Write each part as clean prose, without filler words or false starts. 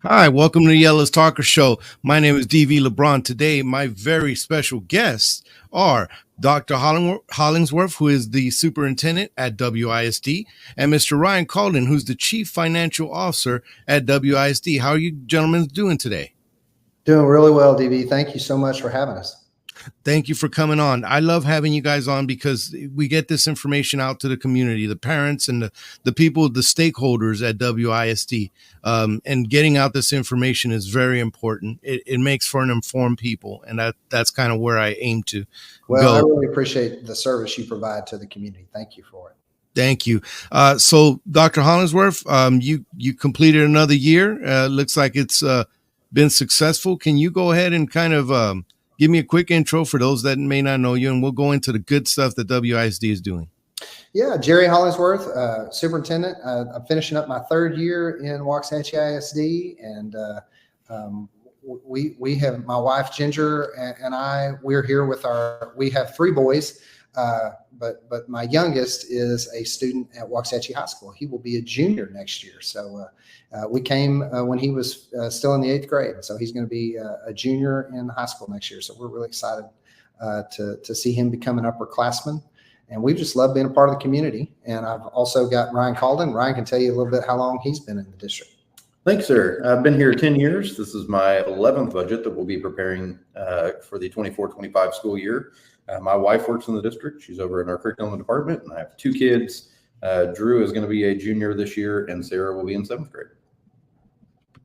Hi, welcome to the Yellows Talker Show. My name is DV LeBron. Today, my very special guests are Dr. Hollingsworth, who is the superintendent at WISD, and Mr. Ryan Kahlden, who's the chief financial officer at WISD. How are you gentlemen doing today? Doing really well, DV. Thank you so much for having us. Thank you for coming on. I love having you guys on because we get this information out to the community, the parents and the people, the stakeholders at WISD. And getting out this information is very important. It makes for an informed people. And that's kind of where I aim to Well, I go. really appreciate the service you provide to the community. Thank you for it. Thank you. So Dr. Hollingsworth, you completed another year. Looks like it's been successful. Can you go ahead and kind of give me a quick intro for those that may not know you, and we'll go into the good stuff that WISD is doing. Yeah, Jerry Hollingsworth, superintendent. I'm finishing up my third year in Waxahachie ISD, and we have my wife Ginger and I. We're here with we have three boys, but my youngest is a student at Waxahachie High School. He will be a junior next year. So we came when he was still in the 8th grade. So he's going to be a junior in high school next year. So we're really excited to see him become an upperclassman. And we've just loved being a part of the community. And I've also got Ryan Kahlden. Ryan can tell you a little bit how long he's been in the district. Thanks, sir. I've been here 10 years. This is my 11th budget that we'll be preparing for the 24-25 school year. My wife works in the district. She's over in our curriculum department, and I have two kids. Drew is going to be a junior this year, and Sarah will be in 7th grade.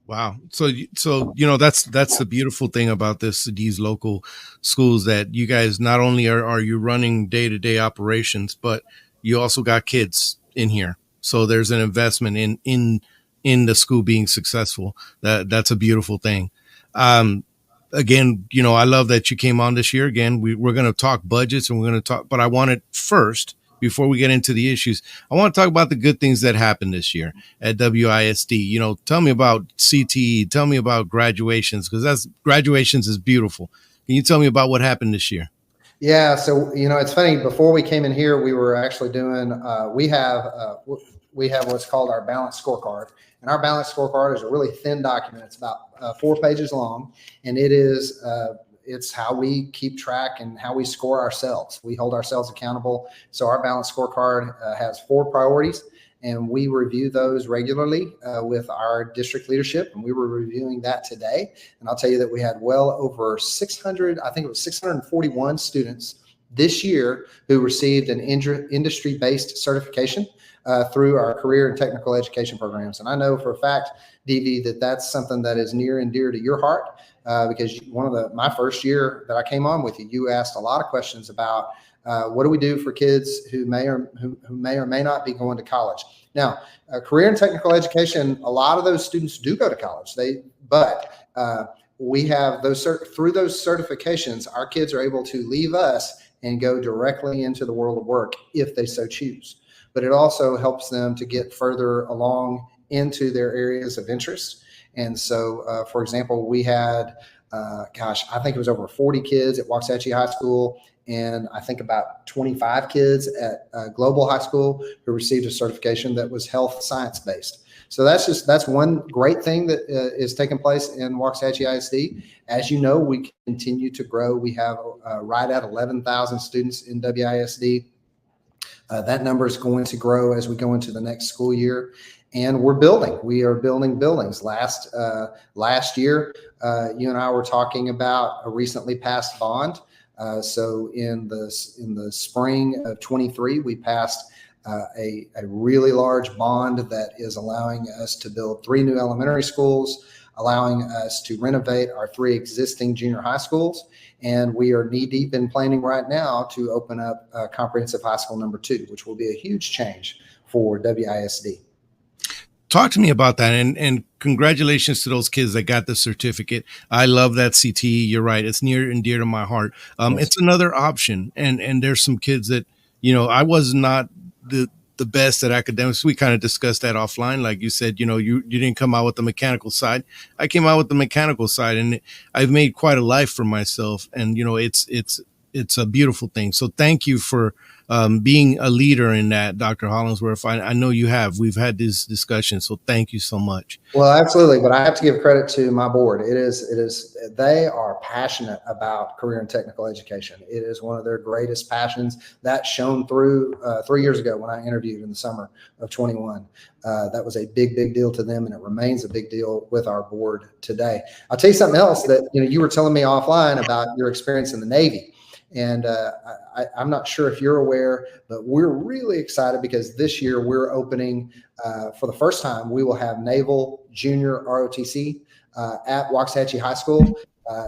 Wow. So that's the beautiful thing about these local schools, that you guys not only are you running day-to-day operations, but you also got kids in here. So there's an investment in the school being successful. That's a beautiful thing. Again, I love that you came on this year. Again, we're going to talk budgets, and we're going to talk, but I wanted first, before we get into the issues, I want to talk about the good things that happened this year at WISD. Tell me about CTE. Tell me about graduations, because graduations is beautiful. Can you tell me about what happened this year? Yeah. So, it's funny. Before we came in here, we were actually doing, we have what's called our balanced scorecard. And our balanced scorecard is a really thin document. It's about 4 pages long, and it's how we keep track and how we score ourselves. We hold ourselves accountable. So our balanced scorecard has 4 priorities, and we review those regularly with our district leadership. And we were reviewing that today. And I'll tell you that we had well over 600, I think it was 641 students this year who received an industry-based certification through our career and technical education programs. And I know for a fact, DV, that's something that is near and dear to your heart, because my first year that I came on with you, you asked a lot of questions about what do we do for kids who may or may not be going to college. Now, career and technical education, a lot of those students do go to college. But we have through those certifications, our kids are able to leave us and go directly into the world of work if they so choose. But it also helps them to get further along into their areas of interest. And so, for example, we had, I think it was over 40 kids at Waxahachie High School, and I think about 25 kids at Global High School who received a certification that was health science based. So that's one great thing that is taking place in Waxahachie ISD. As you know, we continue to grow. We have right at 11,000 students in WISD. That number is going to grow as we go into the next school year. And we are building buildings. Last year, you and I were talking about a recently passed bond. So in the spring of 23, we passed a really large bond that is allowing us to build 3 new elementary schools, allowing us to renovate our 3 existing junior high schools. And we are knee deep in planning right now to open up comprehensive high school number 2, which will be a huge change for WISD. Talk to me about that, and congratulations to those kids that got the certificate. I love that CTE. You're right. It's near and dear to my heart. Yes. It's another option. And there's some kids that, I was not the best at academics. We kind of discussed that offline. Like you said, you didn't come out with the mechanical side. I came out with the mechanical side, and I've made quite a life for myself. And, it's it's a beautiful thing. So thank you for being a leader in that, Dr. Hollingsworth. I know you have. We've had this discussion, so thank you so much. Well, absolutely. But I have to give credit to my board. They are passionate about career and technical education. It is one of their greatest passions. That shone through 3 years ago when I interviewed in the summer of 21. That was a big deal to them, and it remains a big deal with our board today. I'll tell you something else that you were telling me offline about your experience in the Navy. And I'm not sure if you're aware, but we're really excited because this year we're opening, for the first time, we will have Naval Junior ROTC at Waxahachie High School.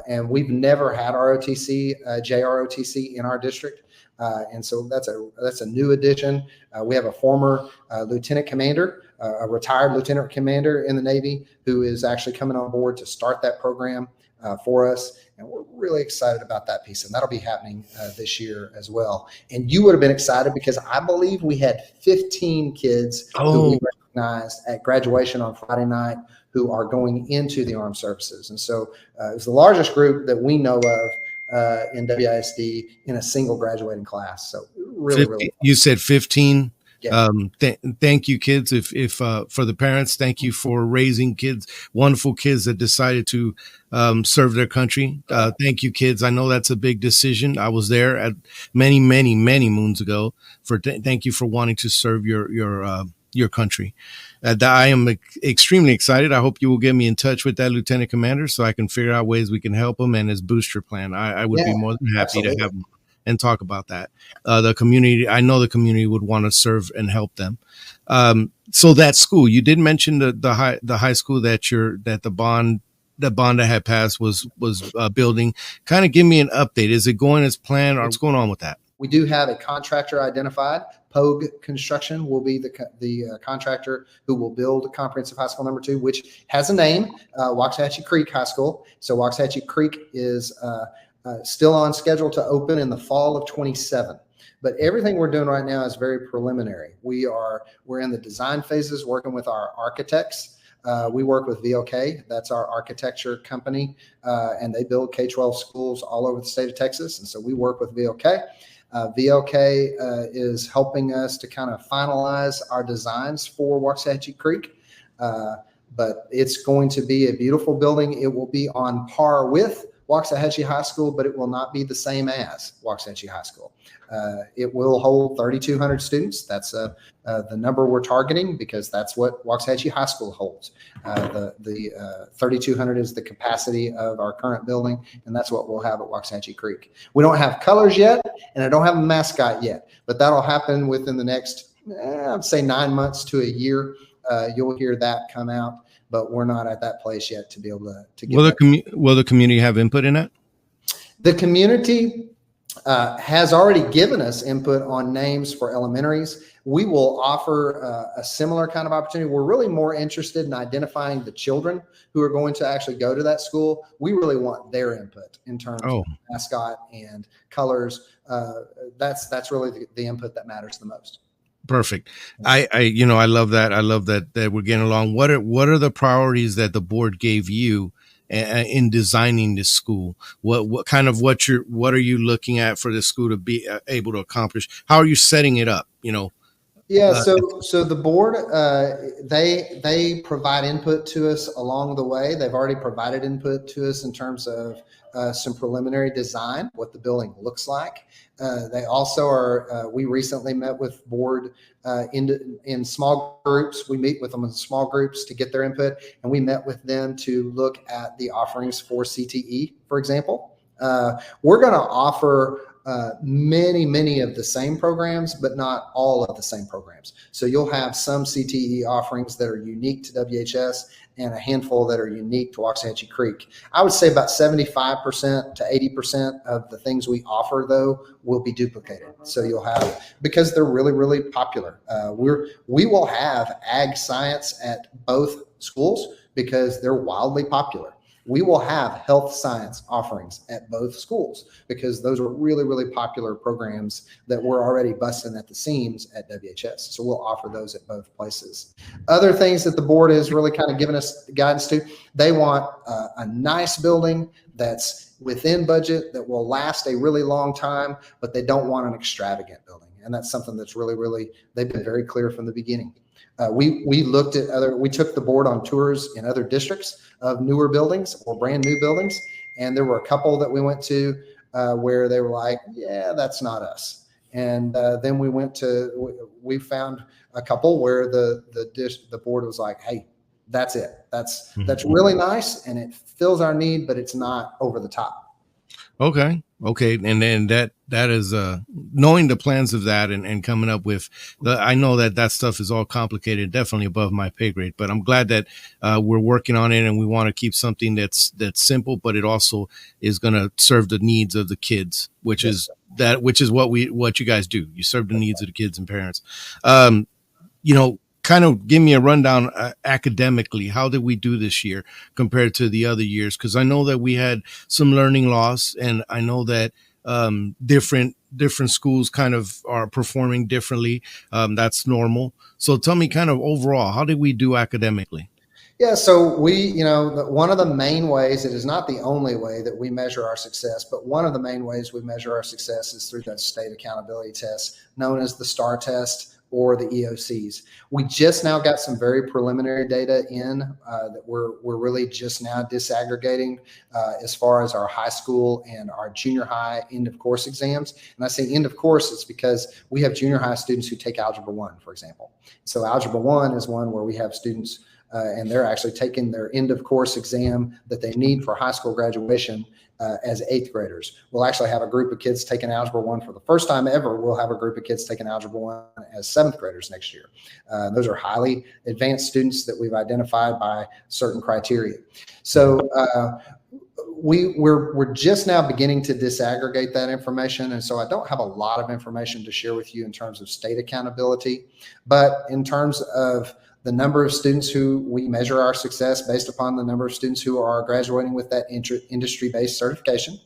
And we've never had ROTC, JROTC in our district. And so that's a new addition. We have a former lieutenant commander, a retired lieutenant commander in the Navy, who is actually coming on board to start that program for us. And we're really excited about that piece. And that'll be happening this year as well. And you would have been excited because I believe we had 15 kids who we recognized at graduation on Friday night who are going into the armed services. And so it was the largest group that we know of in WISD in a single graduating class. So really. You said 15. Yeah. Thank you, kids. If for the parents, thank you for raising kids, wonderful kids that decided to serve their country. Thank you, kids. I know that's a big decision. I was there at many moons ago. Thank you for wanting to serve your country. I am extremely excited. I hope you will get me in touch with that lieutenant commander so I can figure out ways we can help him and his booster plan. I would be more than happy to have him and talk about that. The community, I know the community would want to serve and help them. So that school, you did mention the high school that the bond that had passed was building. Kind of give me an update. Is it going as planned, or what's going on with that? We do have a contractor identified. Pogue Construction will be the contractor who will build Comprehensive High School number 2, which has a name, Waxahachie Creek High School. So Waxahachie Creek is still on schedule to open in the fall of 27. But everything we're doing right now is very preliminary. We're in the design phases, working with our architects. We work with VOK, that's our architecture company, and they build K-12 schools all over the state of Texas. And so we work with VOK. VOK is helping us to kind of finalize our designs for Waxahachie Creek. But it's going to be a beautiful building. It will be on par with Waxahachie High School, but it will not be the same as Waxahachie High School. It will hold 3,200 students. That's the number we're targeting because that's what Waxahachie High School holds. The 3,200 is the capacity of our current building, and that's what we'll have at Waxahachie Creek. We don't have colors yet, and I don't have a mascot yet, but that'll happen within the next, I'd say 9 months to a year. You'll hear that come out. But we're not at that place yet to be able to get will the community have input in that? The community has already given us input on names for elementaries. We will offer a similar kind of opportunity. We're really more interested in identifying the children who are going to actually go to that school. We really want their input in terms of mascot and colors. That's really the input that matters the most. Perfect. I love that. I love that we're getting along. What are the priorities that the board gave you in designing this school? What are you looking at for this school to be able to accomplish? How are you setting it up? Yeah. So the board, they provide input to us along the way. They've already provided input to us in terms of some preliminary design, what the building looks like. They also are, we recently met with board in small groups. We meet with them in small groups to get their input, and we met with them to look at the offerings for CTE, for example. We're going to offer many of the same programs, but not all of the same programs. So you'll have some CTE offerings that are unique to WHS and a handful that are unique to Waxahachie Creek. I would say about 75% to 80% of the things we offer, though, will be duplicated. So you'll have, because they're really popular. We will have ag science at both schools because they're wildly popular. we will have health science offerings at both schools because those are really, really popular programs that we're already busting at the seams at WHS. So we'll offer those at both places. Other things that the board is really kind of giving us guidance to, they want a nice building that's within budget that will last a really long time, but they don't want an extravagant building. And that's something that's really, really, they've been very clear from the beginning. We looked at we took the board on tours in other districts of newer buildings or brand new buildings. And there were a couple that we went to where they were like, yeah, that's not us. And then we found a couple where the board was like, hey, that's it. That's really nice. And it fills our need, but it's not over the top. Okay. And then that is knowing the plans of that and coming up with I know that stuff is all complicated, definitely above my pay grade, but I'm glad that we're working on it, and we want to keep something that's simple, but it also is going to serve the needs of the kids, which is what you guys do. You serve the needs of the kids and parents. Kind of give me a rundown academically. How did we do this year compared to the other years? Because I know that we had some learning loss, and I know that different schools kind of are performing differently. That's normal. So tell me kind of overall, how did we do academically? Yeah, so one of the main ways, it is not the only way that we measure our success, but one of the main ways we measure our success is through that state accountability test known as the STAR test, or the EOCs. We just now got some very preliminary data in that we're really just now disaggregating as far as our high school and our junior high end of course exams. And I say end of course, it's because we have junior high students who take Algebra 1, for example. So Algebra 1 is one where we have students and they're actually taking their end of course exam that they need for high school graduation as 8th graders. We'll actually have a group of kids taking Algebra 1 for the first time ever. We'll have a group of kids taking Algebra 1 as 7th graders next year. Those are highly advanced students that we've identified by certain criteria. So we're just now beginning to disaggregate that information. And so I don't have a lot of information to share with you in terms of state accountability, but in terms of the number of students who we measure our success based upon the number of students who are graduating with that industry-based certification.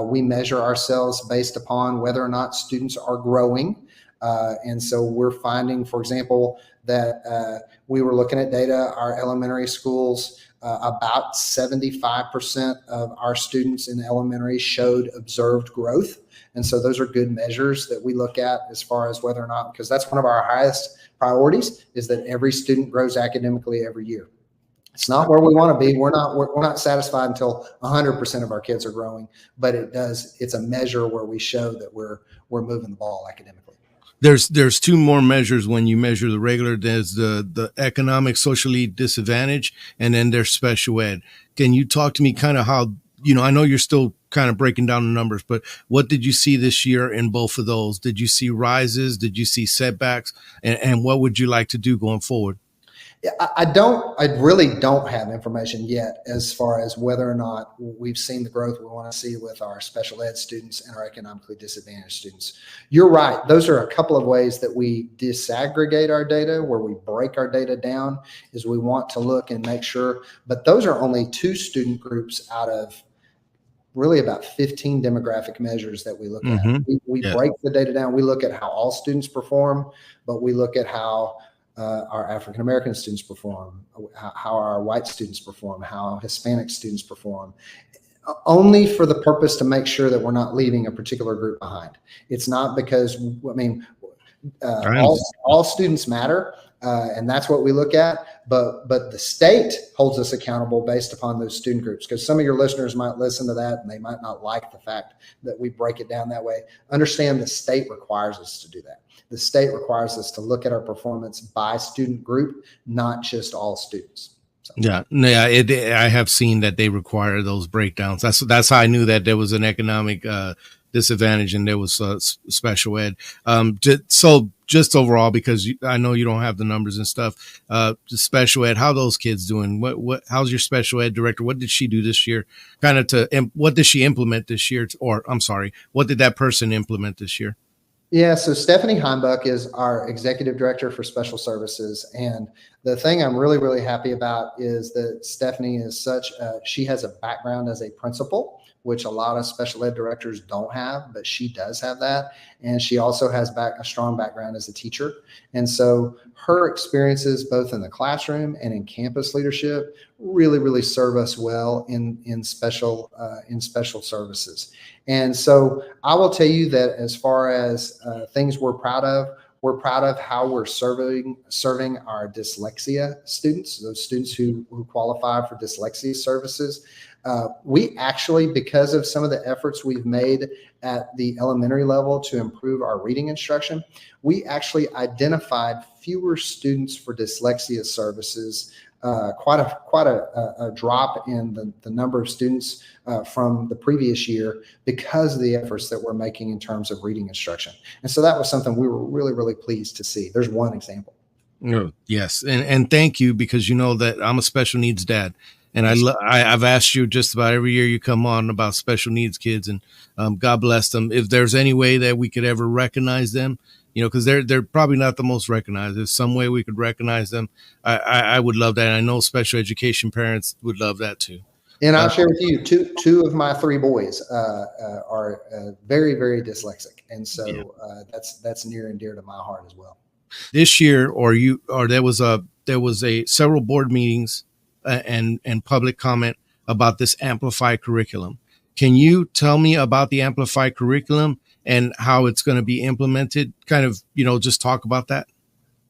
We measure ourselves based upon whether or not students are growing. And so we're finding, for example, that we were looking at data, our elementary schools, about 75% of our students in elementary showed observed growth. And so those are good measures that we look at as far as whether or not, because that's one of our highest priorities, is that every student grows academically every year. It's not where we want to be. We're not satisfied until 100% of our kids are growing, but it's a measure where we show that we're moving the ball academically. There's two more measures when you measure the regular. There's the economic socially disadvantaged, and then there's special ed. Can you talk to me kind of how, I know you're still kind of breaking down the numbers, but what did you see this year in both of those? Did you see rises? Did you see setbacks? And what would you like to do going forward? Yeah, I really don't have information yet as far as whether or not we've seen the growth we want to see with our special ed students and our economically disadvantaged students. You're right. Those are a couple of ways that we disaggregate our data, where we break our data down, is we want to look and make sure, but those are only 2 student groups out of really about 15 demographic measures that we look at. We break the data down. We look at how all students perform, but we look at how our African-American students perform, how our white students perform, how Hispanic students perform, only for the purpose to make sure that we're not leaving a particular group behind. It's not because, all students matter, and that's what we look at, but the state holds us accountable based upon those student groups, because some of your listeners might listen to that and they might not like the fact that we break it down that way. Understand the state requires us to do that. The state requires us to look at our performance by student group, not just all students. So. Yeah, I have seen that they require those breakdowns. That's how I knew that there was an economic disadvantage and there was special ed. So just overall, because I know you don't have the numbers and stuff, the special ed, how those kids doing? How's your special ed director? What did she do this year? What did she implement this year? Or I'm sorry, what did that person implement this year? Yeah, so Stephanie Heimbuck is our executive director for special services. And the thing I'm really, really happy about is that Stephanie is she has a background as a principal, which a lot of special ed directors don't have, but she does have that. And she also has a strong background as a teacher. And so her experiences, both in the classroom and in campus leadership, really, really serve us well in special services. And so I will tell you that as far as things we're proud of how we're serving our dyslexia students, those students who qualify for dyslexia services. We actually, because of some of the efforts we've made at the elementary level to improve our reading instruction, we actually identified fewer students for dyslexia services, quite a drop in the number of students from the previous year because of the efforts that we're making in terms of reading instruction. And so that was something we were really, really pleased to see. There's one example. No, yes. And thank you, because you know that I'm a special needs dad. And I've asked you just about every year you come on about special needs kids, and God bless them. If there's any way that we could ever recognize them, you know, because they're probably not the most recognized. There's some way we could recognize them. I would love that. I know special education parents would love that too. And I'll share with you, two of my three boys are very, very dyslexic, and so that's near and dear to my heart as well. This year, there was several board meetings and public comment about this Amplify curriculum. Can you tell me about the Amplify curriculum and how it's going to be implemented? Kind of, you know, just talk about that.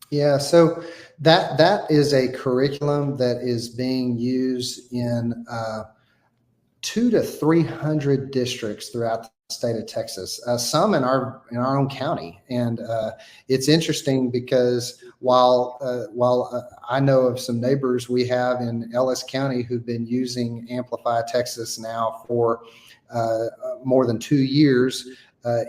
Yeah, so that is a curriculum that is being used in 200 to 300 districts throughout the state of Texas, some in our own county. And it's interesting because while I know of some neighbors we have in Ellis County who've been using Amplify Texas now for more than 2 years,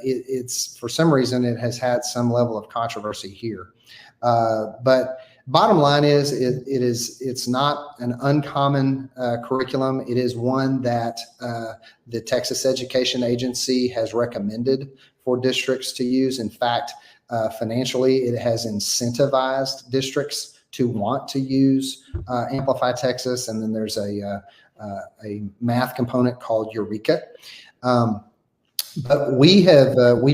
it's for some reason it has had some level of controversy here. But bottom line is it's not an uncommon curriculum. It is one that the Texas Education Agency has recommended for districts to use. In fact, financially, it has incentivized districts to want to use Amplify Texas. And then there's a math component called Eureka. But we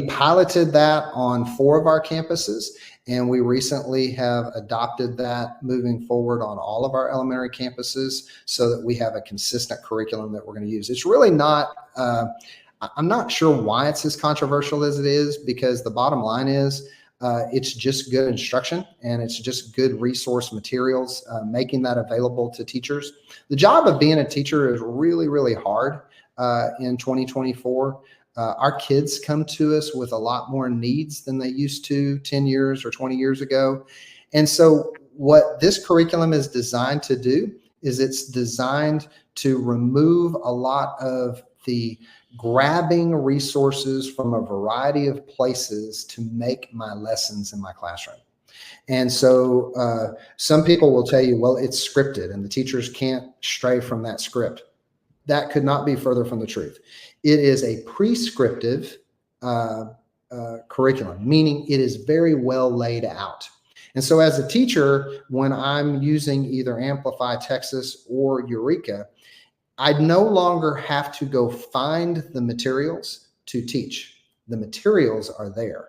piloted that on 4 of our campuses, and we recently have adopted that moving forward on all of our elementary campuses so that we have a consistent curriculum that we're going to use. It's really not, I'm not sure why it's as controversial as it is, because the bottom line is it's just good instruction and it's just good resource materials, making that available to teachers. The job of being a teacher is really, really hard in 2024. Our kids come to us with a lot more needs than they used to 10 years or 20 years ago. And so what this curriculum is designed to do is it's designed to remove a lot of the grabbing resources from a variety of places to make my lessons in my classroom. And so some people will tell you, well, it's scripted and the teachers can't stray from that script. That could not be further from the truth. It is a prescriptive curriculum, meaning it is very well laid out. And so as a teacher, when I'm using either Amplify Texas or Eureka, I no longer have to go find the materials to teach. The materials are there.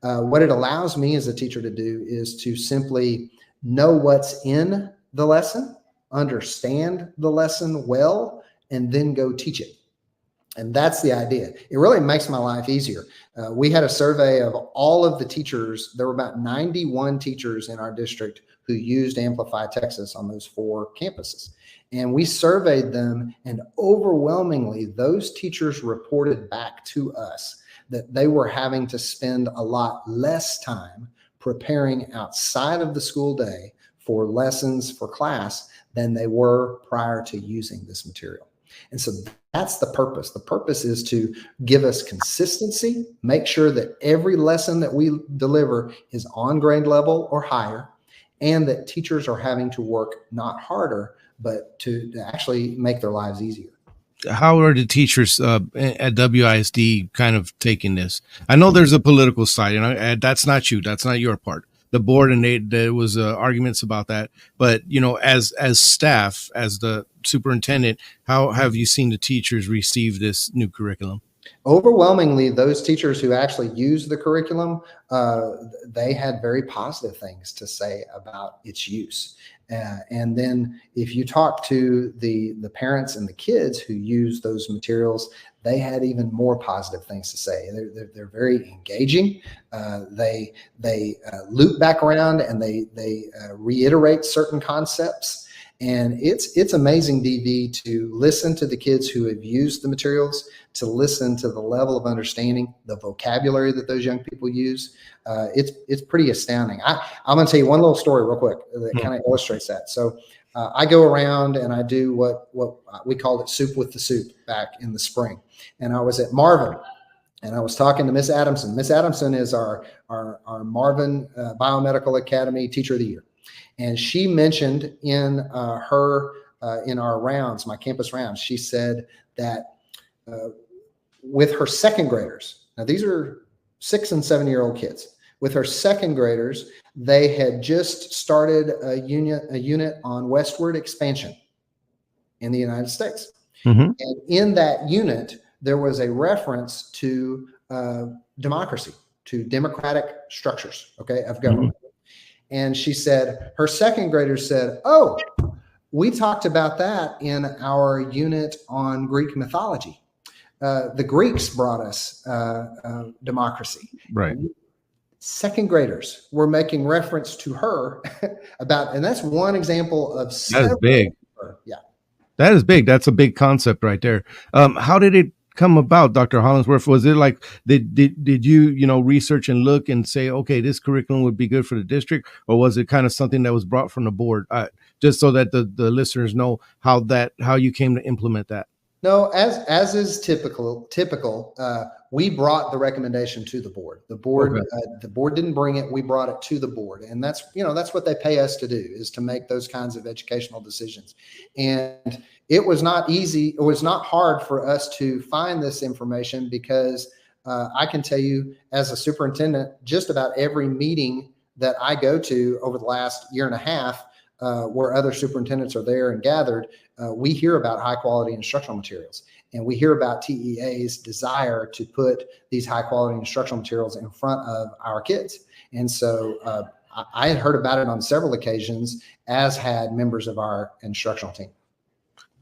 What it allows me as a teacher to do is to simply know what's in the lesson, understand the lesson well, and then go teach it. And that's the idea. It really makes my life easier. We had a survey of all of the teachers. There were about 91 teachers in our district who used Amplify Texas on those 4 campuses. And we surveyed them, and overwhelmingly, those teachers reported back to us that they were having to spend a lot less time preparing outside of the school day for lessons for class than they were prior to using this material. And so that's the purpose. The purpose is to give us consistency, make sure that every lesson that we deliver is on grade level or higher, and that teachers are having to work not harder, but to actually make their lives easier. how are the teachers at WISD kind of taking this? I know there's a political side, and that's not you. That's not your part. The board, and there was arguments about that. But as staff, as the superintendent, how have you seen the teachers receive this new curriculum? Overwhelmingly, those teachers who actually use the curriculum, they had very positive things to say about its use. And then if you talk to the parents and the kids who use those materials, they had even more positive things to say. They're very engaging. They loop back around and they reiterate certain concepts. And it's amazing, DV, to listen to the kids who have used the materials, to listen to the level of understanding, the vocabulary that those young people use. It's pretty astounding. I'm going to tell you one little story real quick that kind of illustrates that. So I go around and I do what we called it Soup with the Soup back in the spring. And I was at Marvin and I was talking to Miss Adamson. Miss Adamson is our Marvin Biomedical Academy Teacher of the Year. And she mentioned in our rounds, my campus rounds, she said that with her second graders, now these are 6 and 7 year old kids, with her second graders, they had just started a unit on westward expansion in the United States. Mm-hmm. And in that unit, there was a reference to democracy, to democratic structures, of government. Mm-hmm. And she said, her second graders said, oh, we talked about that in our unit on Greek mythology. The Greeks brought us democracy. Right. Second graders were making reference to her about, and that's one example of that is big. Yeah. That is big. That's a big concept right there. How did it come about, Dr. Hollingsworth? Was it like did you research and look and say, okay, this curriculum would be good for the district, or was it kind of something that was brought from the board, just so that the listeners know how you came to implement that? No, as is typical, we brought the recommendation to the board. The board, okay. The board didn't bring it. We brought it to the board, and that's what they pay us to do, is to make those kinds of educational decisions. And it was not easy. It was not hard for us to find this information, because I can tell you, as a superintendent, just about every meeting that I go to over the last year and a half, where other superintendents are there and gathered, we hear about high quality instructional materials, and we hear about TEA's desire to put these high quality instructional materials in front of our kids. And so I had heard about it on several occasions, as had members of our instructional team.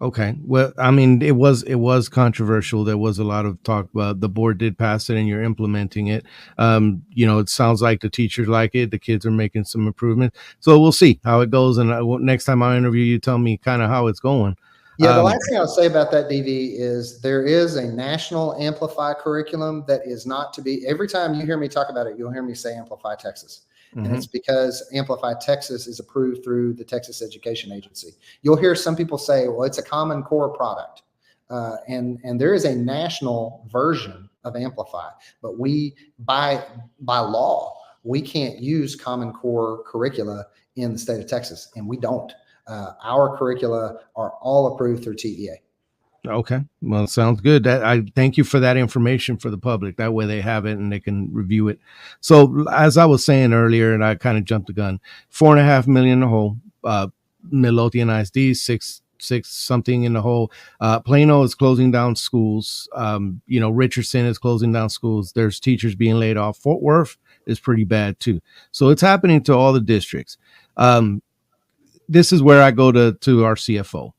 Okay. Well, I mean, it was controversial. There was a lot of talk about, the board did pass it and you're implementing it. It sounds like the teachers like it. The kids are making some improvements. So we'll see how it goes. And next time I interview you, tell me kind of how it's going. Yeah. The last thing I'll say about that, DV, is there is a national Amplify curriculum that is not to be, every time you hear me talk about it, you'll hear me say Amplify Texas. Mm-hmm. And it's because Amplify Texas is approved through the Texas Education Agency. You'll hear some people say, well, it's a Common Core product. And there is a national version of Amplify, but we, by law, we can't use Common Core curricula in the state of Texas, and we don't. Our curricula are all approved through TEA. Okay. Well, sounds good. I thank you for that information for the public. That way they have it and they can review it. So as I was saying earlier, and I kind of jumped the gun, $4.5 million in the hole, Midlothian ISD, six something in the hole. Plano is closing down schools. Richardson is closing down schools. There's teachers being laid off. Fort Worth is pretty bad too. So it's happening to all the districts. This is where I go to our CFO.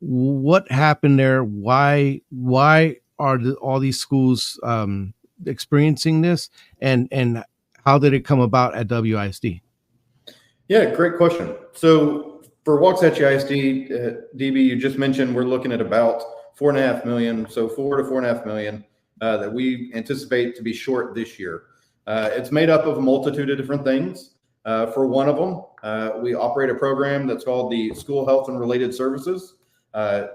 What happened there? Why are all these schools experiencing this, and how did it come about at WISD? Yeah, great question. So for Waxahachie ISD, DB, you just mentioned we're looking at about $4.5 million, so $4 to $4.5 million that we anticipate to be short this year. It's made up of a multitude of different things. For one of them, we operate a program that's called the School Health and Related Services.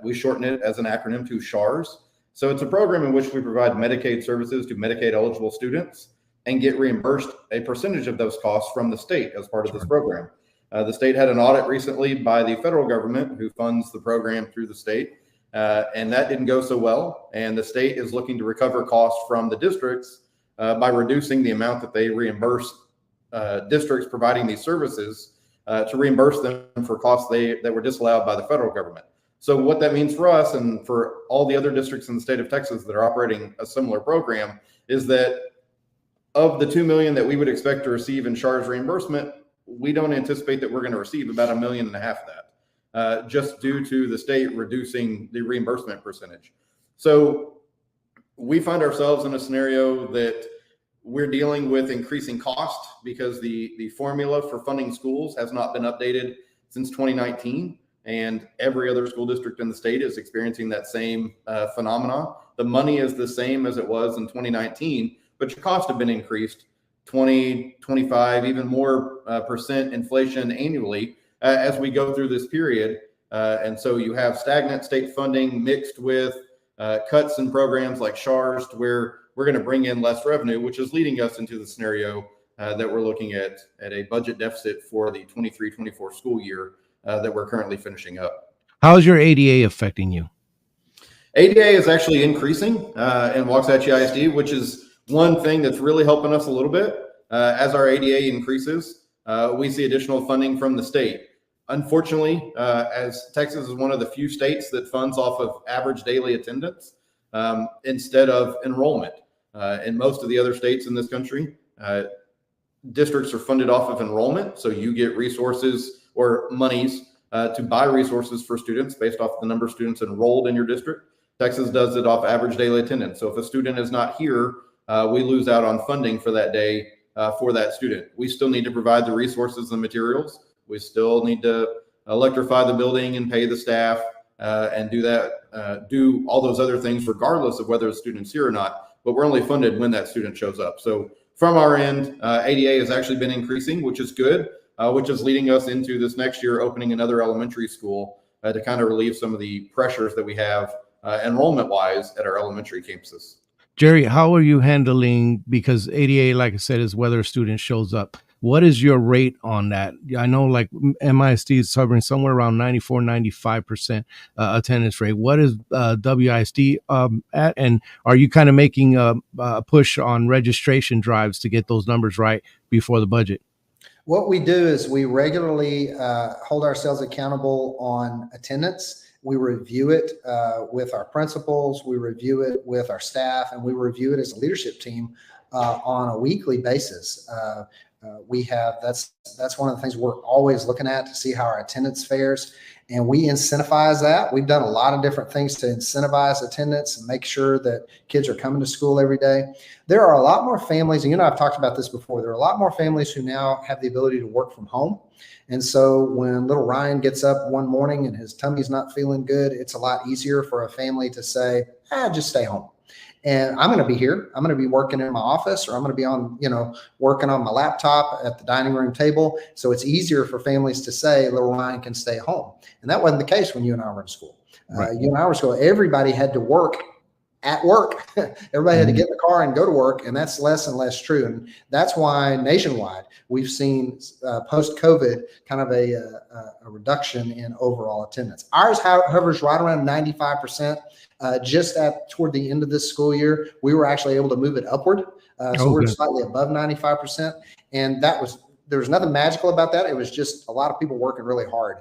We shorten it as an acronym to SHARS. So it's a program in which we provide Medicaid services to Medicaid eligible students and get reimbursed a percentage of those costs from the state as part of this program. The state had an audit recently by the federal government, who funds the program through the state, and that didn't go so well. And the state is looking to recover costs from the districts by reducing the amount that they reimburse districts providing these services to reimburse them for costs that were disallowed by the federal government. So what that means for us and for all the other districts in the state of Texas that are operating a similar program is that of the $2 million that we would expect to receive in CHARS reimbursement, we don't anticipate that we're going to receive about $1.5 million of that, just due to the state reducing the reimbursement percentage. So we find ourselves in a scenario that we're dealing with increasing cost because the formula for funding schools has not been updated since 2019. And every other school district in the state is experiencing that same phenomena. The money is the same as it was in 2019, but your costs have been increased 20, 25, even more percent inflation annually as we go through this period. And so you have stagnant state funding mixed with cuts in programs like CHARS to where we're going to bring in less revenue, which is leading us into the scenario that we're looking at a budget deficit for the 23-24 school year that we're currently finishing up. How is your ADA affecting you? ADA is actually increasing in Waxahachie ISD, which is one thing that's really helping us a little bit. As our ADA increases, we see additional funding from the state. Unfortunately, as Texas is one of the few states that funds off of average daily attendance instead of enrollment. In most of the other states in this country, districts are funded off of enrollment. So you get resources or monies to buy resources for students based off the number of students enrolled in your district. Texas does it off average daily attendance. So if a student is not here, we lose out on funding for that day for that student. We still need to provide the resources and materials. We still need to electrify the building and pay the staff and do all those other things regardless of whether a student's here or not. But we're only funded when that student shows up. So from our end, ADA has actually been increasing, which is good, which is leading us into this next year opening another elementary school to kind of relieve some of the pressures that we have enrollment-wise at our elementary campuses. Jerry, how are you handling, because ADA, like I said, is whether a student shows up. What is your rate on that? I know like MISD is hovering somewhere around 94, 95% attendance rate. What is WISD at? And are you kind of making a push on registration drives to get those numbers right before the budget? What we do is we regularly hold ourselves accountable on attendance. We review it with our principals, we review it with our staff, and we review it as a leadership team on a weekly basis. That's one of the things we're always looking at to see how our attendance fares, and we incentivize that. We've done a lot of different things to incentivize attendance and make sure that kids are coming to school every day. There are a lot more families, and I've talked about this before, there are a lot more families who now have the ability to work from home. And so when little Ryan gets up one morning and his tummy's not feeling good, it's a lot easier for a family to say, just stay home. And I'm going to be here. I'm going to be working in my office, or I'm going to be on, working on my laptop at the dining room table. So it's easier for families to say little Ryan can stay home. And that wasn't the case when you and I were in school. Right. You and I were in school. Everybody had to work at work. Everybody had to get in the car and go to work. And that's less and less true. And that's why nationwide we've seen post-COVID kind of a reduction in overall attendance. Ours hovers right around 95%. Just toward the end of this school year, we were actually able to move it upward. So we're slightly above 95%. And there was nothing magical about that. It was just a lot of people working really hard.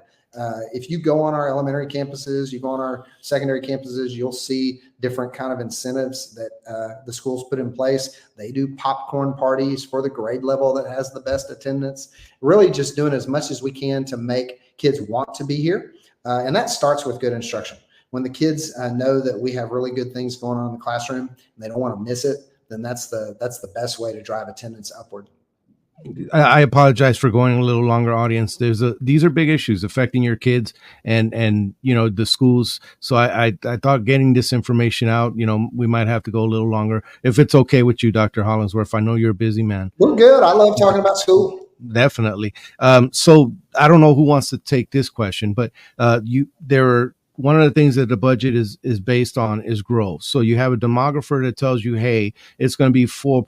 If you go on our elementary campuses, you go on our secondary campuses, you'll see different kind of incentives that the schools put in place. They do popcorn parties for the grade level that has the best attendance, really just doing as much as we can to make kids want to be here. And that starts with good instruction. When the kids know that we have really good things going on in the classroom and they don't want to miss it, then that's the best way to drive attendance upward. I apologize for going a little longer, audience. These are big issues affecting your kids and the schools. So I thought getting this information out, we might have to go a little longer. If it's okay with you, Dr. Hollingsworth, I know you're a busy man. We're good. I love talking about school. Definitely. So I don't know who wants to take this question, but one of the things that the budget is based on is growth. So you have a demographer that tells you, hey, it's going to be 6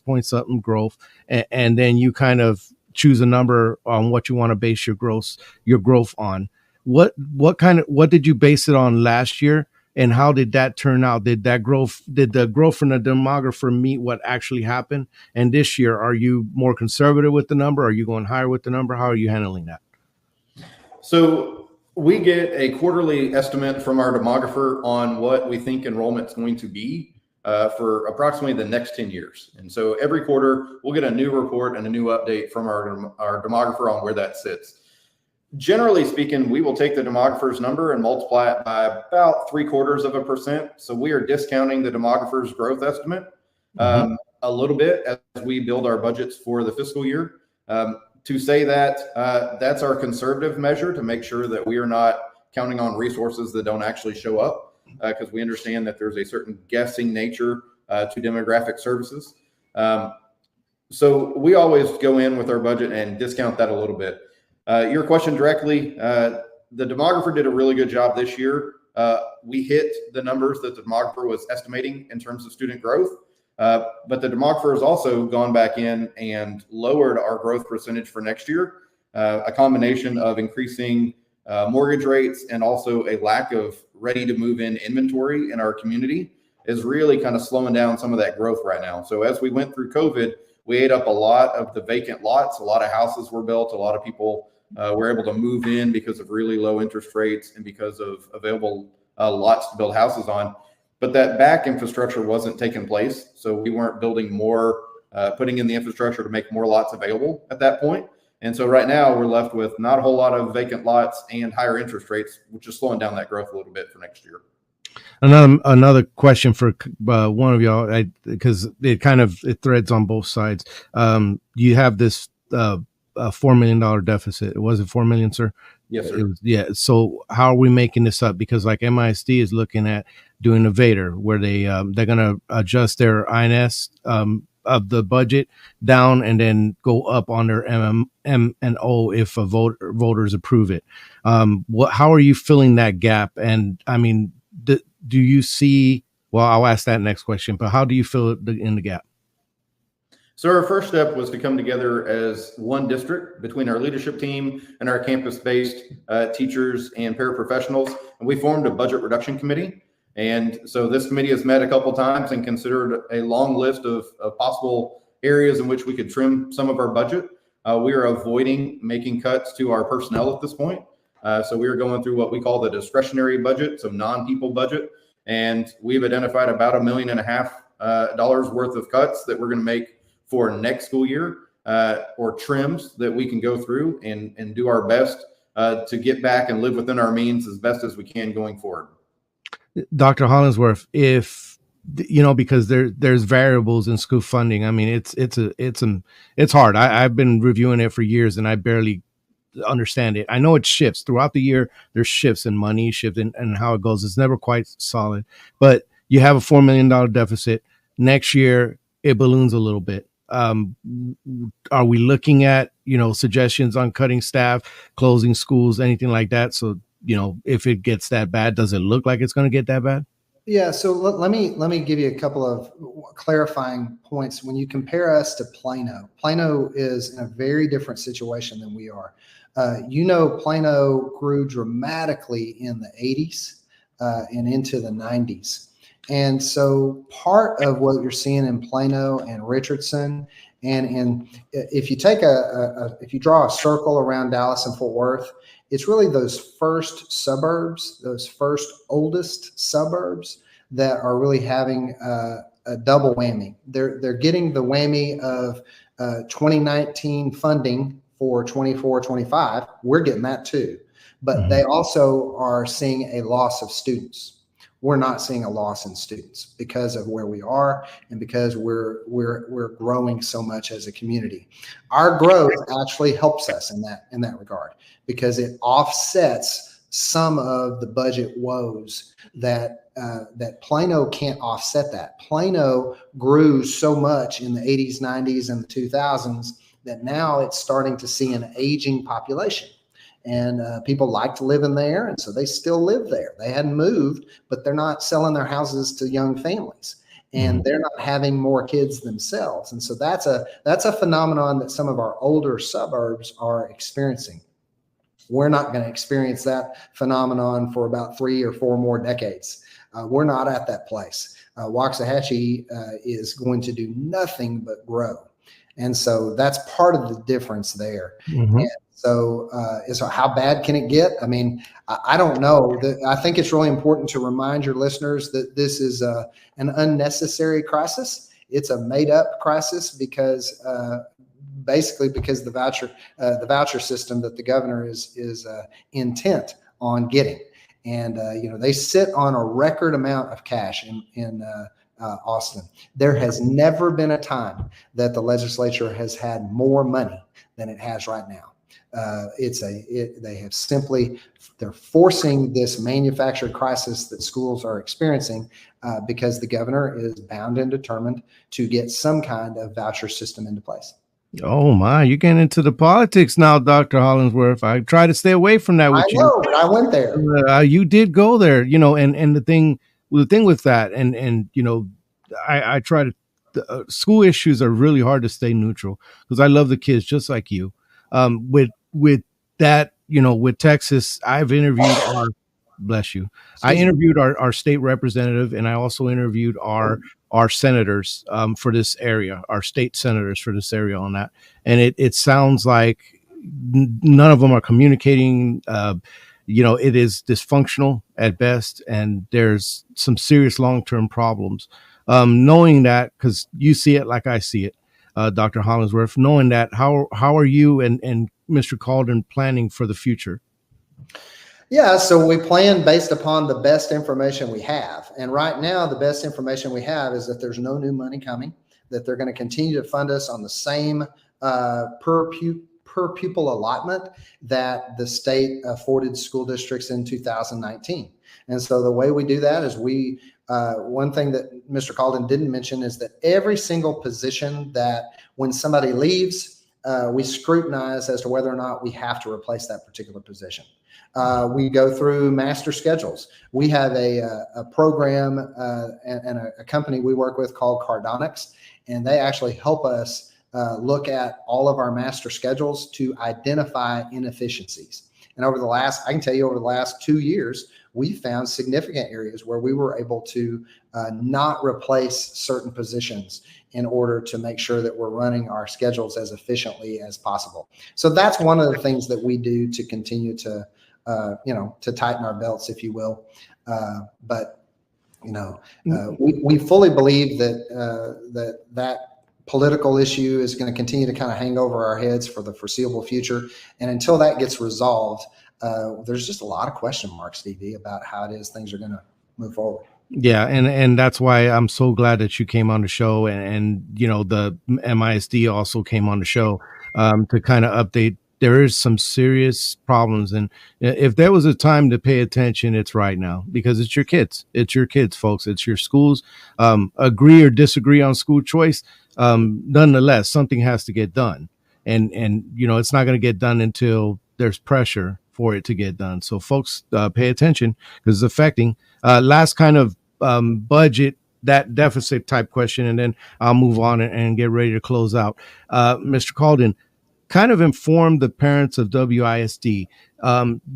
point something growth. And then you kind of choose a number on what you want to base your growth on. what did you base it on last year? And how did that turn out? Did the growth from the demographer meet what actually happened? And this year, are you more conservative with the number? Are you going higher with the number? How are you handling that? So we get a quarterly estimate from our demographer on what we think enrollment's going to be for approximately the next 10 years. And so every quarter we'll get a new report and a new update from our demographer on where that sits. Generally speaking, we will take the demographer's number and multiply it by about 0.75%. So we are discounting the demographer's growth estimate a little bit as we build our budgets for the fiscal year. To say that that's our conservative measure to make sure that we are not counting on resources that don't actually show up, because we understand that there's a certain guessing nature to demographic services. So we always go in with our budget and discount that a little bit. Your question directly, the demographer did a really good job this year. We hit the numbers that the demographer was estimating in terms of student growth, but the demographer has also gone back in and lowered our growth percentage for next year. A combination of increasing mortgage rates and also a lack of ready to move in inventory in our community is really kind of slowing down some of that growth right now. So as we went through COVID, we ate up a lot of the vacant lots. A lot of houses were built. A lot of people were able to move in because of really low interest rates and because of available lots to build houses on. But that back infrastructure wasn't taking place. So we weren't building more, putting in the infrastructure to make more lots available at that point. And so right now we're left with not a whole lot of vacant lots and higher interest rates, which is slowing down that growth a little bit for next year. Another question for one of y'all, because it threads on both sides. You have this $4 million deficit. Was it 4 million, sir? Yes, sir. Yeah. So how are we making this up? Because like MISD is looking at doing a Vader where they're going to adjust their INS of the budget down and then go up on their M&O if voters approve it. How are you filling that gap? And I mean, do you see? Well, I'll ask that next question. But how do you fill it in the gap? So our first step was to come together as one district between our leadership team and our campus-based teachers and paraprofessionals. And we formed a budget reduction committee. And so this committee has met a couple of times and considered a long list of possible areas in which we could trim some of our budget. We are avoiding making cuts to our personnel at this point. So we are going through what we call the discretionary budget, so non-people budget. And we've identified about $1.5 million worth of cuts that we're going to make for next school year, or trims that we can go through and do our best to get back and live within our means as best as we can going forward. Dr. Hollingsworth, if because there's variables in school funding. I mean, it's hard. I've been reviewing it for years and I barely understand it. I know it shifts throughout the year. There's shifts in money, and how it goes. It's never quite solid. But you have a $4 million deficit. Next year, it balloons a little bit. Are we looking at, suggestions on cutting staff, closing schools, anything like that? So, if it gets that bad, does it look like it's going to get that bad? Yeah. So let me give you a couple of clarifying points. When you compare us to Plano is in a very different situation than we are. Plano grew dramatically in the 80s and into the 90s. And so part of what you're seeing in Plano and Richardson, and if you take if you draw a circle around Dallas and Fort Worth, it's really those first suburbs, those first oldest suburbs that are really having a double whammy. They're getting the whammy of 2019 funding for 24-25. We're getting that too, but they also are seeing a loss of students. We're not seeing a loss in students because of where we are and because we're growing so much as a community. Our growth actually helps us in that regard because it offsets some of the budget woes that Plano can't offset. That Plano grew so much in the 80s, 90s, and the 2000s that now it's starting to see an aging population. And people like to live in there, and so they still live there. They hadn't moved, but they're not selling their houses to young families, and they're not having more kids themselves. And so that's a phenomenon that some of our older suburbs are experiencing. We're not going to experience that phenomenon for about 3 or 4 more decades. We're not at that place. Waxahachie is going to do nothing but grow. And so that's part of the difference there. Mm-hmm. And so how bad can it get? I mean, I don't know. I think it's really important to remind your listeners that this is an unnecessary crisis. It's a made up crisis because basically because the voucher system that the governor is intent on getting. And, they sit on a record amount of cash in Austin. There has never been a time that the legislature has had more money than it has right now. They're forcing this manufactured crisis that schools are experiencing because the governor is bound and determined to get some kind of voucher system into place. Oh my, you're getting into the politics now, Dr. Hollingsworth. I try to stay away from that with you. I know, but I went there. You did go there, and the thing with that, and I try to, school issues are really hard to stay neutral because I love the kids just like you. With that, with Texas, I've interviewed bless you. I interviewed our state representative, and I also interviewed our senators for this area, our state senators for this area on that. And it sounds like none of them are communicating. It is dysfunctional at best, and there's some serious long-term problems. Knowing that, because you see it like I see it, Dr. Hollingsworth, knowing that, how are you and Mr. Kahlden planning for the future? Yeah, so we plan based upon the best information we have. And right now, the best information we have is that there's no new money coming, that they're going to continue to fund us on the same per pupil allotment that the state afforded school districts in 2019. And so the way we do that is one thing that Mr. Kahlden didn't mention is that every single position that when somebody leaves, we scrutinize as to whether or not we have to replace that particular position. We go through master schedules. We have a program and a company we work with called Cardonics, and they actually help us look at all of our master schedules to identify inefficiencies. And over the last 2 years, we found significant areas where we were able to not replace certain positions in order to make sure that we're running our schedules as efficiently as possible. So that's one of the things that we do to continue to tighten our belts, if you will. But we fully believe that political issue is going to continue to kind of hang over our heads for the foreseeable future. And until that gets resolved, there's just a lot of question marks, Stevie, about how it is things are going to move forward. Yeah, and that's why I'm so glad that you came on the show, and the MISD also came on the show to kind of update. There is some serious problems, and if there was a time to pay attention, it's right now, because it's your kids. It's your kids, folks. It's your schools. Agree or disagree on school choice, nonetheless, something has to get done, and it's not going to get done until there's pressure for it to get done. So, folks, pay attention because it's affecting. Last kind of budget, that deficit type question, and then I'll move on and get ready to close out. Mr. Kahlden, kind of inform the parents of WISD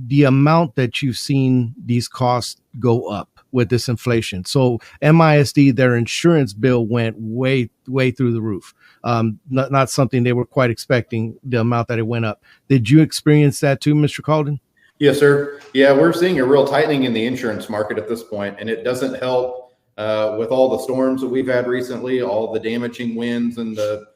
the amount that you've seen these costs go up with this inflation. So MISD, their insurance bill went way through the roof. Not something they were quite expecting, the amount that it went up. Did you experience that too, Mr. Kahlden? Yes, sir. Yeah, we're seeing a real tightening in the insurance market at this point, and it doesn't help with all the storms that we've had recently, all the damaging winds and the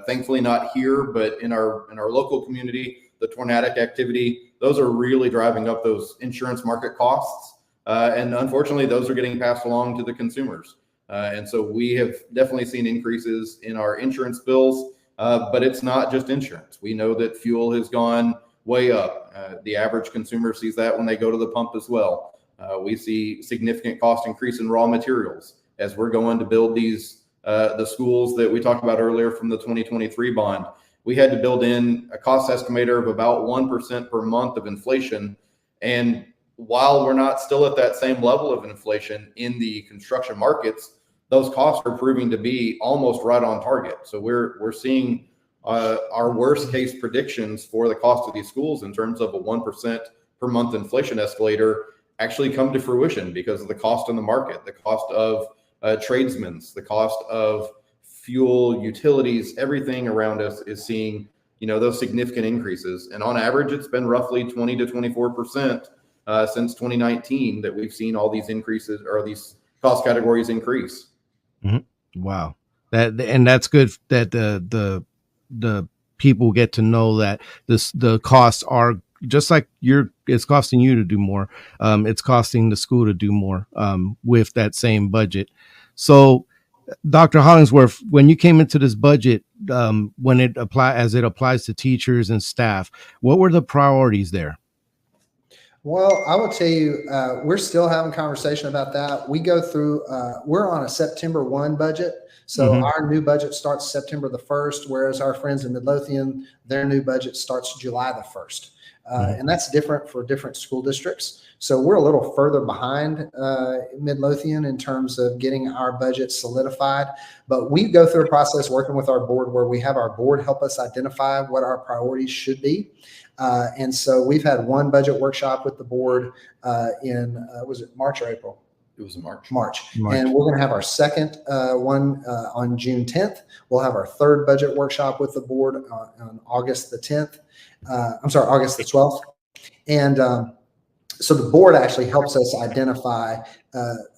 thankfully not here, but in our local community, the tornadic activity, those are really driving up those insurance market costs. And unfortunately, those are getting passed along to the consumers. And so we have definitely seen increases in our insurance bills, but it's not just insurance. We know that fuel has gone way up. The average consumer sees that when they go to the pump as well. We see significant cost increase in raw materials as we're going to build these the schools that we talked about earlier from the 2023 bond. We had to build in a cost estimator of about 1% per month of inflation. And while we're not still at that same level of inflation in the construction markets, those costs are proving to be almost right on target. So we're seeing our worst case predictions for the cost of these schools in terms of a 1% per month inflation escalator actually come to fruition because of the cost in the market, the cost of tradesmen, the cost of fuel, utilities, everything around us is seeing, those significant increases. And on average, it's been roughly 20 to 24% since 2019 that we've seen all these increases or these cost categories increase. Mm-hmm. Wow. That's good that the people get to know that the costs are just like it's costing you to do more. It's costing the school to do more with that same budget. So Dr. Hollingsworth, when you came into this budget, when it applies to teachers and staff, what were the priorities there? Well, I will tell you, we're still having conversation about that. We go through, we're on a September 1 budget. So our new budget starts September the 1st, whereas our friends in Midlothian, their new budget starts July the 1st. And that's different for different school districts. So we're a little further behind Midlothian in terms of getting our budget solidified. But we go through a process working with our board where we have our board help us identify what our priorities should be. And so we've had one budget workshop with the board in, was it March or April? It was March. And we're going to have our second one on June 10th. We'll have our third budget workshop with the board on August the 10th. August the 12th. And so the board actually helps us identify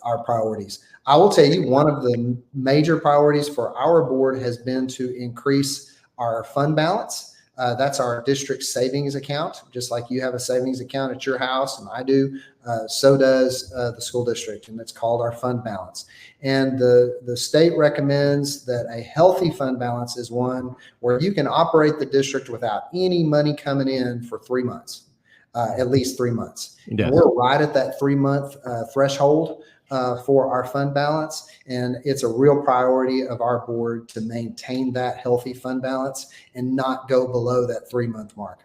our priorities. I will tell you, one of the major priorities for our board has been to increase our fund balance. That's our district savings account. Just like you have a savings account at your house, and I do, so does the school district, and it's called our fund balance. And the state recommends that a healthy fund balance is one where you can operate the district without any money coming in for 3 months, at least 3 months. Yeah. And we're right at that 3-month threshold for our fund balance. And it's a real priority of our board to maintain that healthy fund balance and not go below that 3-month mark.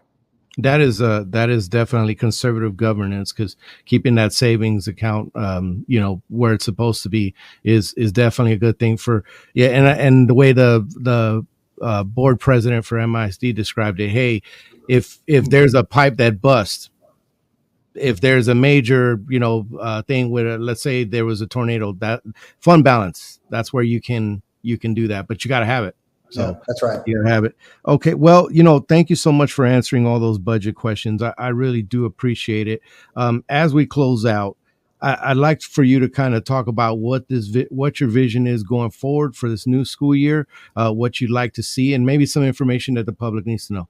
That is definitely conservative governance, because keeping that savings account, where it's supposed to be is definitely a good thing and the way the board president for MISD described it. Hey, if there's a pipe that busts, if there's a major, thing with let's say there was a tornado, that fund balance, that's where you can do that, but you got to have it. So yeah, that's right. You have it. Okay. Well, thank you so much for answering all those budget questions. I really do appreciate it. As we close out, I'd like for you to kind of talk about what your vision is going forward for this new school year, what you'd like to see, and maybe some information that the public needs to know.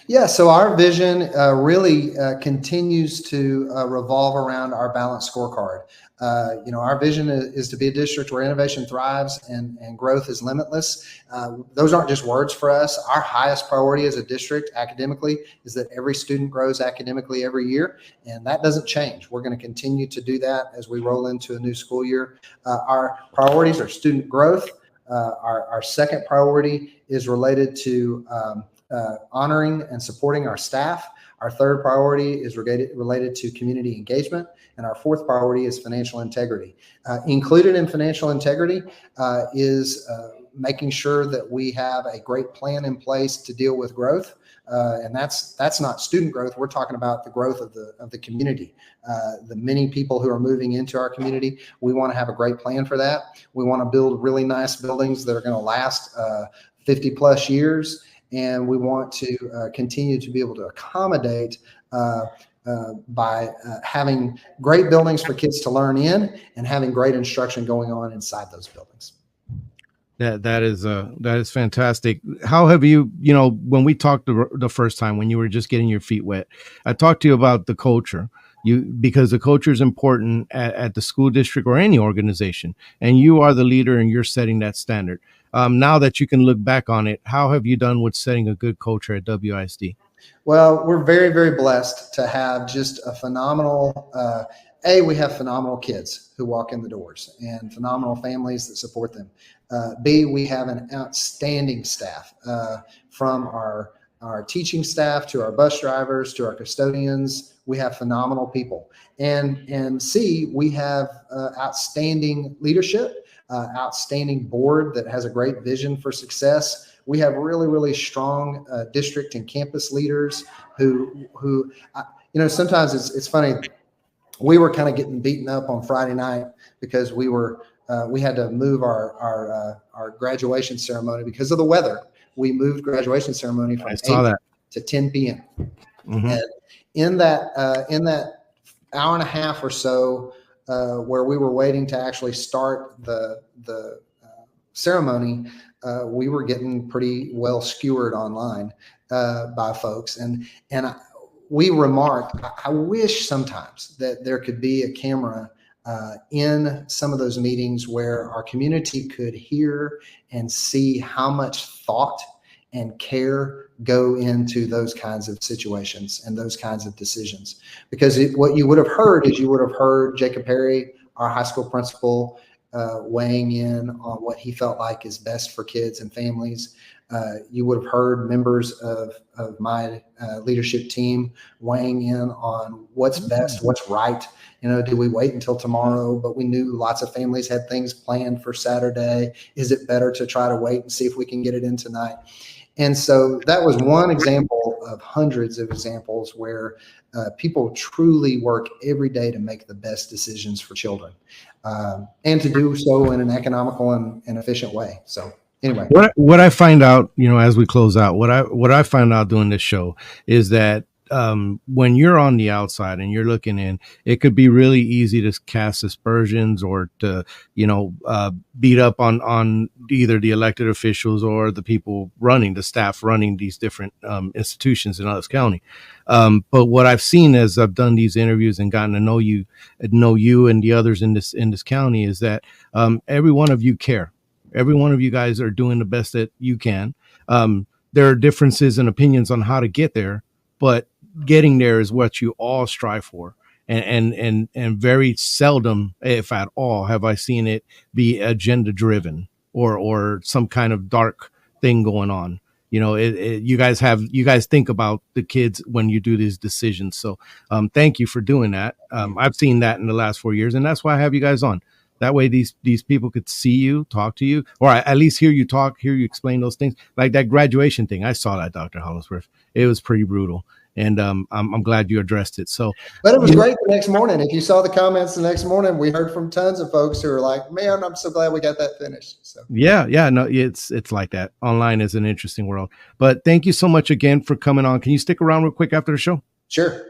Yeah, so our vision really continues to revolve around our balanced scorecard. Our vision is to be a district where innovation thrives and growth is limitless. Those aren't just words for us. Our highest priority as a district academically is that every student grows academically every year, and that doesn't change. We're going to continue to do that as we roll into a new school year. Our priorities are student growth. Our second priority is related to honoring and supporting our staff. Our third priority is related to community engagement. And our fourth priority is financial integrity. Included in financial integrity is making sure that we have a great plan in place to deal with growth. And that's not student growth. We're talking about the growth of the community. The many people who are moving into our community, we want to have a great plan for that. We want to build really nice buildings that are going to last 50 plus years. And we want to continue to be able to accommodate by having great buildings for kids to learn in and having great instruction going on inside those buildings. That is fantastic. How have you, when we talked the first time, when you were just getting your feet wet, I talked to you about the culture. Because the culture is important at the school district or any organization, and you are the leader and you're setting that standard. Now that you can look back on it, how have you done with setting a good culture at WISD? Well, we're very, very blessed to have just a phenomenal, we have phenomenal kids who walk in the doors and phenomenal families that support them. B, we have an outstanding staff from our teaching staff to our bus drivers to our custodians. We have phenomenal people. And C, we have outstanding leadership, outstanding board that has a great vision for success. We have really, really strong district and campus leaders who sometimes it's funny. We were kind of getting beaten up on Friday night because we had to move our graduation ceremony because of the weather. We moved graduation ceremony from 8 to 10 p.m. Mm-hmm. And in that hour and a half or so, where we were waiting to actually start the ceremony, we were getting pretty well skewered online by folks, and we remarked, I wish sometimes that there could be a camera in some of those meetings where our community could hear and see how much thought and care go into those kinds of situations and those kinds of decisions. Because what you would have heard is Jacob Perry, our high school principal, weighing in on what he felt like is best for kids and families. You would have heard members of my leadership team weighing in on what's best, what's right. Do we wait until tomorrow? But we knew lots of families had things planned for Saturday. Is it better to try to wait and see if we can get it in tonight? And so that was one example of hundreds of examples where people truly work every day to make the best decisions for children, and to do so in an economical and efficient way. So anyway, what I find out, as we close out, what I find out doing this show is that when you're on the outside and you're looking in, it could be really easy to cast aspersions or to, beat up on either the elected officials or the people the staff running these different institutions in Ellis County. But what I've seen as I've done these interviews and gotten to know you and the others in this county is that every one of you care. Every one of you guys are doing the best that you can. There are differences in opinions on how to get there, but getting there is what you all strive for. And very seldom, if at all, have I seen it be agenda driven or some kind of dark thing going on. You guys think about the kids when you do these decisions. So thank you for doing that. I've seen that in the last 4 years, and that's why I have you guys on. That way these people could see you, talk to you, or at least hear you talk, hear you explain those things. Like that graduation thing. I saw that, Dr. Hollingsworth. It was pretty brutal. And I'm glad you addressed it. So, but it was great the next morning. If you saw the comments the next morning, we heard from tons of folks who were like, "Man, I'm so glad we got that finished." So yeah, no, it's like that. Online is an interesting world. But thank you so much again for coming on. Can you stick around real quick after the show? Sure.